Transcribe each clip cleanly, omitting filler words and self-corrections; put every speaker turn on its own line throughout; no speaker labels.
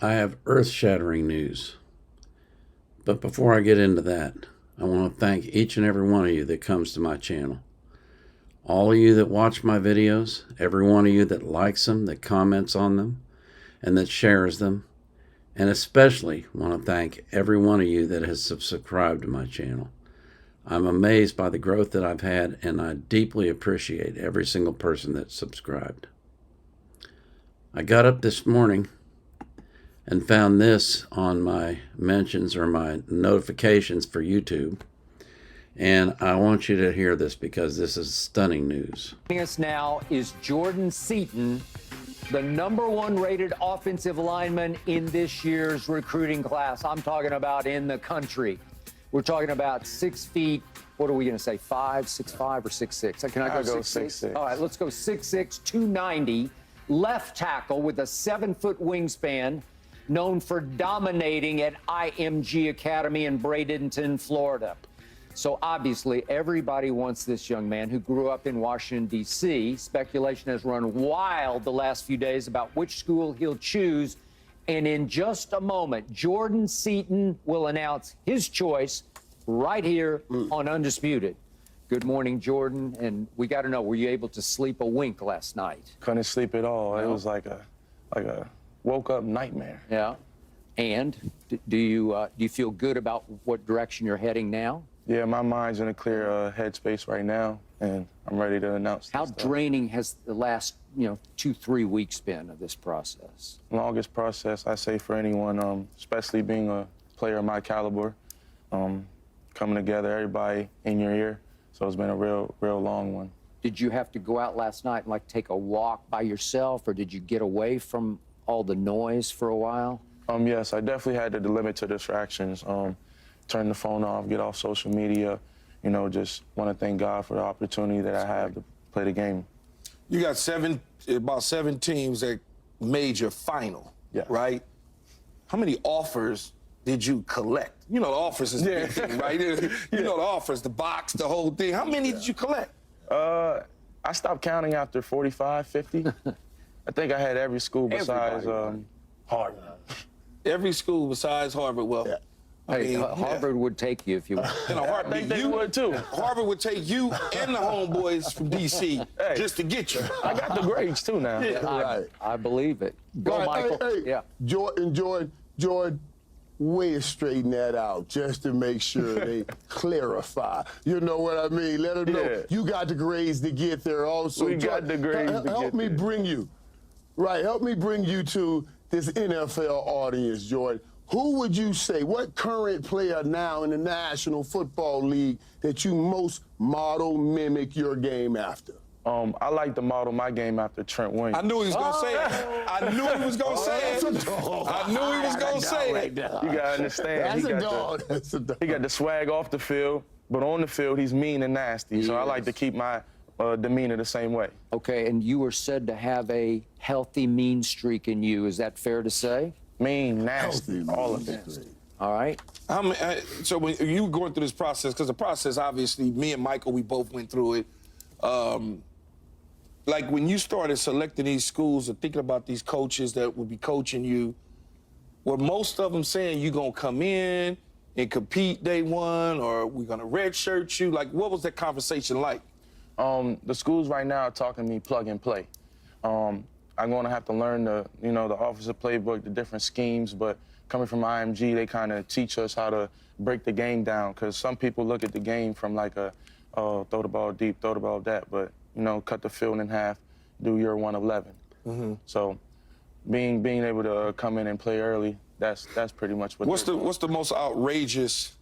I have earth-shattering news. But before I get into that, I want to thank each and every one of you that comes to my channel. All of you that watch my videos, every one of you that likes them, that comments on them, and that shares them, and especially want to thank every one of you that has subscribed to my channel. I'm amazed by the growth that I've had, and I deeply appreciate every single person that subscribed. I got up this morning and found this on my mentions or my notifications for YouTube. And I want you to hear this because this is stunning news.
Joining us now is Jordan Seaton, the #1 rated offensive lineman in this year's recruiting class. I'm talking about in the country. We're talking about 6 feet, what are we going to say, 6'5" or 6'6"? Can I go 6'6"? All right, let's go 6'6", 290, left tackle with a 7-foot wingspan, known for dominating at IMG Academy in Bradenton, Florida. So obviously everybody wants this young man who grew up in Washington, D.C. Speculation has run wild the last few days about which school he'll choose. And in just a moment, Jordan Seaton will announce his choice right here on Undisputed. Good morning, Jordan. And we got to know, were you able to sleep a wink last night?
Couldn't sleep at all. It was like a woke up nightmare.
Yeah. And do you feel good about what direction you're heading now?
Yeah, my mind's in a clear headspace right now, and I'm ready to announce this
How
stuff.
draining has the last 2-3 weeks been of this process?
Longest process, I say, for anyone, especially being a player of my caliber, coming together, everybody in your ear. So it's been a real long one.
Did you have to go out last night and like take a walk by yourself, or did you get away from all the noise for a while?
Yes, I definitely had to limit to distractions. Turn the phone off, get off social media. Just want to thank God for the opportunity that I have to play the game.
You got about seven teams that made your final,
Yeah.
right? How many offers did you collect? The offers is the big thing, right? You know the offers, the box, the whole thing. How many did you collect?
I stopped counting after 45, 50. I think I had every school besides Harvard.
Every school besides Harvard. Well,
Yeah.
Hey, Harvard would take you if you.
I think they would too.
Harvard would take you and the homeboys from D.C. just to get you.
I got the grades too now.
Yeah, I believe it. Go, Michael.
Hey,
Yeah.
Jordan, way to straighten that out just to make sure they clarify. You know what I mean? Let them know
Yeah.
you got the grades to get there also.
We got the grades to
help
get
me
there.
bring you, help me bring you to this NFL audience, Jordan. Who would you say, what current player now in the National Football League that you most model, mimic your game after?
I like to model my game after Trent Williams.
I knew he was going to say it. I knew he was going to say it. I knew he was going to say it.
You gotta understand.
That's a dog.
He got the swag off the field, but on the field he's mean and nasty. So I like to keep my demeanor the same way. Okay,
And you were said to have a healthy mean streak in you. Is that fair to say?
Mean, nasty, all of it.
All right.
So when you were going through this process, because the process, obviously, me and Michael, we both went through it. Like when you started selecting these schools and thinking about these coaches that would be coaching you, were most of them saying you're going to come in and compete day one, or we're going to redshirt you? Like, what was that conversation like?
The schools right now are talking to me plug and play. I'm going to have to learn the offensive playbook, the different schemes, but coming from IMG, they kind of teach us how to break the game down, because some people look at the game from like throw the ball deep, throw the ball that, but, cut the field in half, do your 1 of 11.
Mm-hmm.
So being able to come in and play early, that's pretty much what.
What's the most outrageous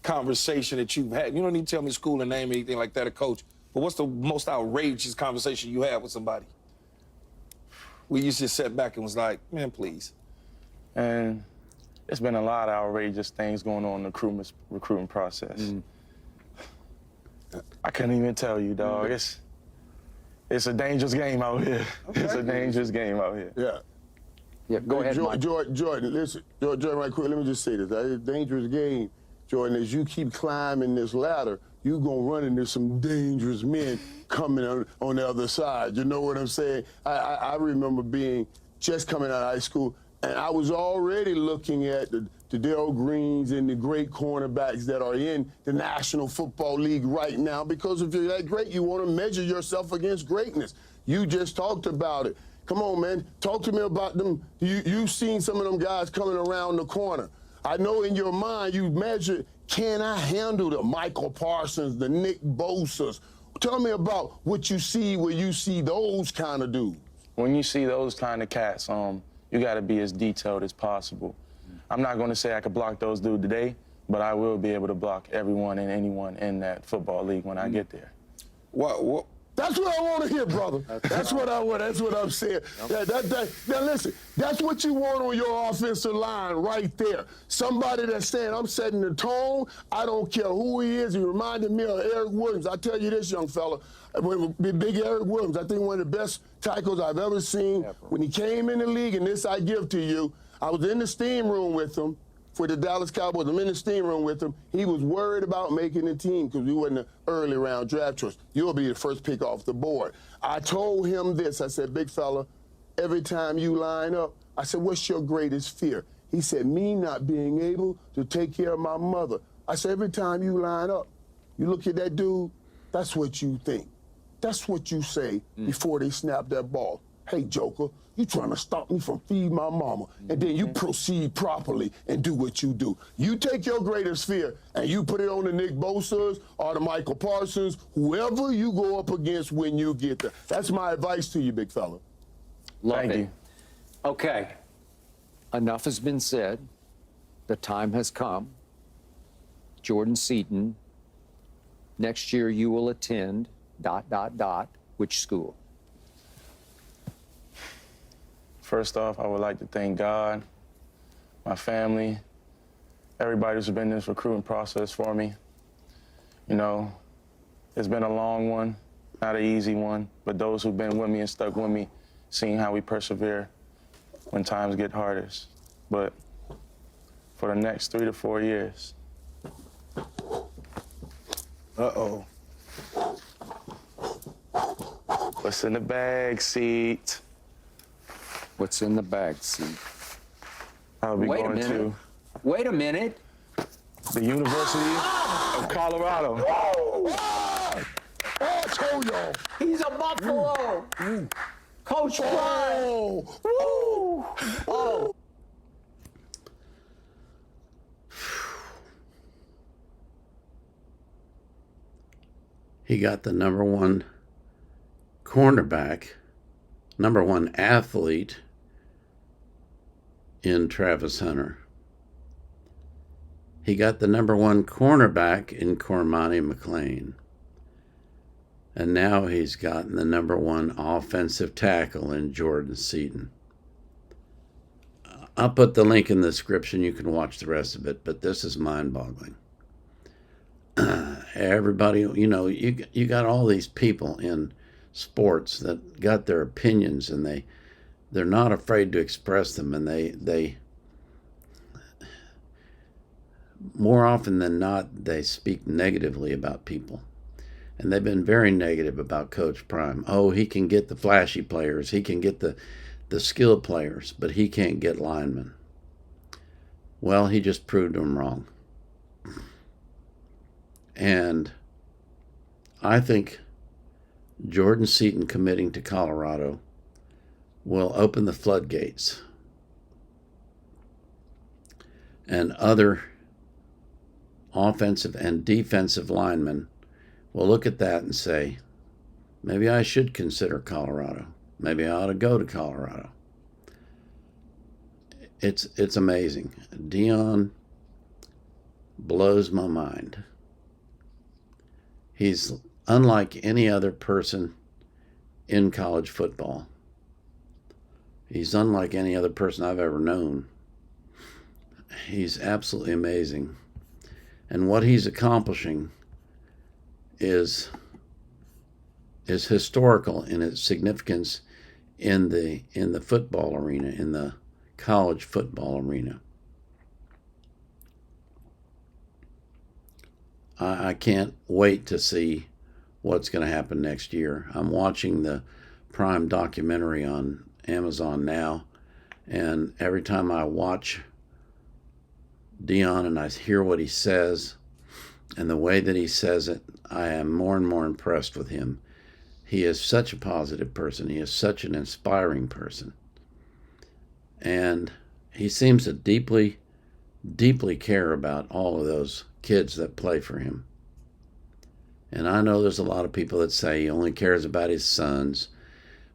conversation that you've had? You don't need to tell me school and name or anything like that, a coach, but what's the most outrageous conversation you had with somebody? Where you just sat back and was like, man, please.
And it's been a lot of outrageous things going on in the recruiting process. I couldn't even tell you, dog. It's a dangerous game out here. Okay. It's a dangerous game out here.
Yeah.
Yeah, go ahead, Mike.
Jordan, listen, Jordan, right quick, let me just say this. It's a dangerous game, Jordan. As you keep climbing this ladder, you're going to run into some dangerous men coming on the other side. You know what I'm saying? I remember just coming out of high school, And I was already looking at the Darryl Greens and the great cornerbacks that are in the National Football League right now, because if you're that great, you want to measure yourself against greatness. You just talked about it. Come on, man. Talk to me about them. You've seen some of them guys coming around the corner. I know in your mind you measure, can I handle the Michael Parsons, the Nick Bosas? Tell me about what you see when you see those kind of dudes.
When you see those kind of cats, you got to be as detailed as possible. I'm not going to say I could block those dudes today, but I will be able to block everyone and anyone in that football league when I get there.
What? That's what I want to hear, brother. That's what I want. That's what I'm saying. Now listen, that's what you want on your offensive line right there. Somebody that's saying, I'm setting the tone. I don't care who he is. He reminded me of Eric Williams. I tell you this, young fella, big Eric Williams, I think one of the best tackles I've ever seen. When he came in the league, and this I give to you, I was in the steam room with him for the Dallas Cowboys. I'm in the steam room with him. He was worried about making the team because we wasn't an early round draft choice. You'll be the first pick off the board. I told him this. I said, big fella, every time you line up, I said, what's your greatest fear? He said, me not being able to take care of my mother. I said, every time you line up, you look at that dude, that's what you think. That's what you say before they snap that ball. Hey, Joker, you trying to stop me from feeding my mama. And then you proceed properly and do what you do. You take your greatest fear and you put it on the Nick Bosas or the Michael Parsons, whoever you go up against when you get there. That's my advice to you, big fella.
Thank you. Okay. Enough has been said. The time has come. Jordan Seaton, next year you will attend ... which school?
First off, I would like to thank God, my family, everybody who's been in this recruiting process for me. You know, it's been a long one, not an easy one, but those who've been with me and stuck with me, seeing how we persevere when times get hardest. But for the next 3 to 4 years.
Uh-oh.
What's in the bag seat?
What's in the bag seat?
I'll be
Wait a
going
minute.
to
Wait a minute.
the University of Colorado.
Oh, I told y'all.
He's a Buffalo. Coach Prime.
Oh.
He got the number one cornerback, number one athlete in Travis Hunter. He got the number one cornerback in Cormani McLean. And now he's gotten the number one offensive tackle in Jordan Seaton. I'll put the link in the description. You can watch the rest of it, but this is mind-boggling. Everybody, you know, you got all these people in sports that got their opinions, and they're not afraid to express them, and they more often than not, they speak negatively about people. And they've been very negative about Coach Prime. Oh, he can get the flashy players. He can get the skilled players, but he can't get linemen. Well, he just proved them wrong. And I think Jordan Seaton committing to Colorado will open the floodgates. And other offensive and defensive linemen will look at that and say, maybe I should consider Colorado. Maybe I ought to go to Colorado. It's amazing. Deion blows my mind. He's unlike any other person in college football. He's unlike any other person I've ever known. He's absolutely amazing. And what he's accomplishing is historical in its significance in the football arena, in the college football arena. I can't wait to see what's going to happen next year. I'm watching the Prime documentary on Amazon now, And every time I watch Deion and I hear what he says and the way that he says it, I am more and more impressed with him. He is such a positive person. He is such an inspiring person. And he seems to deeply, deeply care about all of those kids that play for him. And I know there's a lot of people that say he only cares about his sons,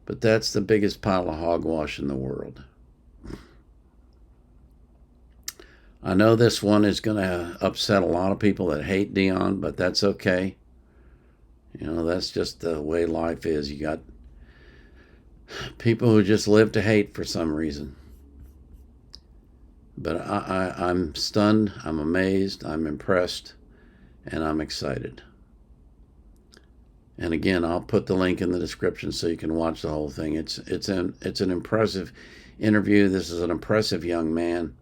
but that's the biggest pile of hogwash in the world. I know this one is going to upset a lot of people that hate Deion, but that's okay. You know, that's just the way life is. You got people who just live to hate for some reason. But I'm stunned, I'm amazed, I'm impressed, and I'm excited. And again, I'll put the link in the description so you can watch the whole thing. It's an impressive interview. This is an impressive young man,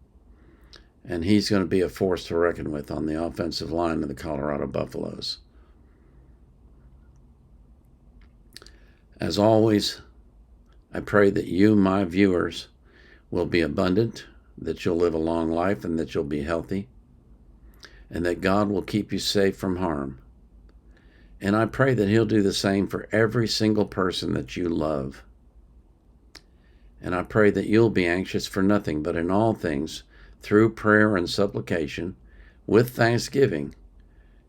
and he's going to be a force to reckon with on the offensive line of the Colorado Buffaloes. As always, I pray that you, my viewers, will be abundant, that you'll live a long life, and that you'll be healthy, and that God will keep you safe from harm. And I pray that he'll do the same for every single person that you love. And I pray that you'll be anxious for nothing, but in all things, through prayer and supplication, with thanksgiving,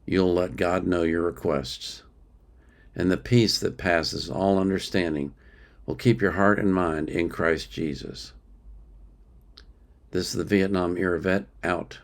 you'll let God know your requests. And the peace that passes all understanding will keep your heart and mind in Christ Jesus. This is the Vietnam Era Vet, out.